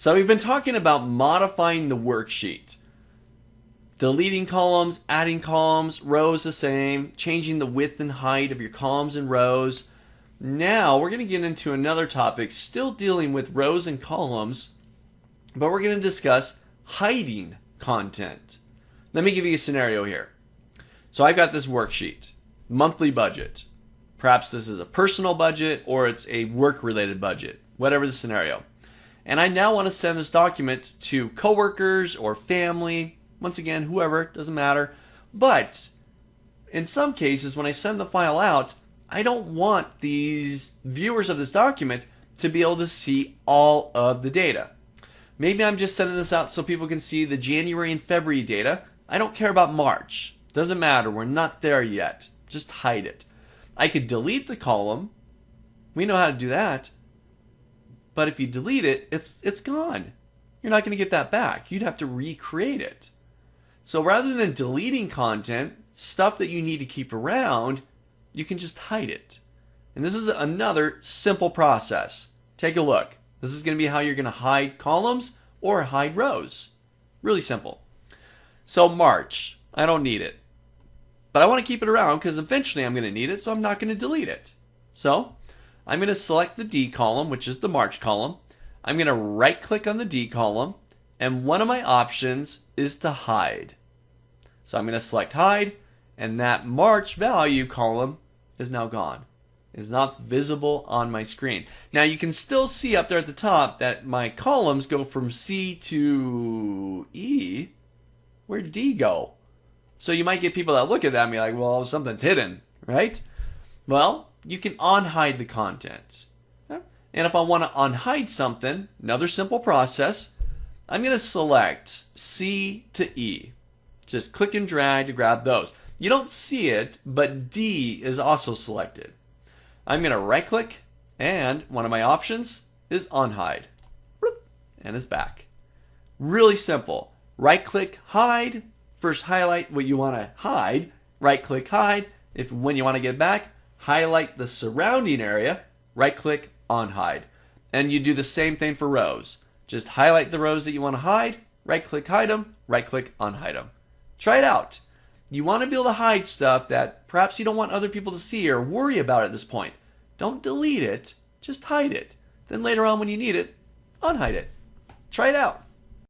So we've been talking about modifying the worksheet. Deleting columns, adding columns, rows the same, changing the width and height of your columns and rows. Now we're going to get into another topic, still dealing with rows and columns, but we're going to discuss hiding content. Let me give you a scenario here. So I've got this worksheet, monthly budget. Perhaps this is a personal budget or it's a work-related budget, whatever the scenario. And I now want to send this document to coworkers or family, once again, whoever, doesn't matter. But in some cases, when I send the file out, I don't want these viewers of this document to be able to see all of the data. Maybe I'm just sending this out so people can see the January and February data. I don't care about March. Doesn't matter. We're not there yet. Just hide it. I could delete the column. We know how to do that. But if you delete it, it's gone. You're not going to get that back. You'd have to recreate it. So rather than deleting content, stuff that you need to keep around, you can just hide it. And this is another simple process. Take a look. This is going to be how you're going to hide columns or hide rows. Really simple. So March, I don't need it. But I want to keep it around because eventually I'm going to need it, so I'm not going to delete it. So I'm going to select the D column, which is the March column. I'm going to right-click on the D column, and one of my options is to hide. So I'm going to select hide, and that March value column is now gone. It's not visible on my screen. Now you can still see up there at the top that my columns go from C to E. Where'd D go? So you might get people that look at that and be like, well, something's hidden, right? Well, you can unhide the content. And if I want to unhide something, another simple process, I'm going to select C to E. Just click and drag to grab those. You don't see it, but D is also selected. I'm going to right click, and one of my options is unhide. And it's back. Really simple. Right click, hide. First highlight what you want to hide. Right click, hide. When you want to get back, highlight the surrounding area, right click, unhide. And you do the same thing for rows. Just highlight the rows that you want to hide, right click, hide them, right click, unhide them. Try it out. You want to be able to hide stuff that perhaps you don't want other people to see or worry about at this point. Don't delete it, just hide it. Then later on when you need it, unhide it. Try it out.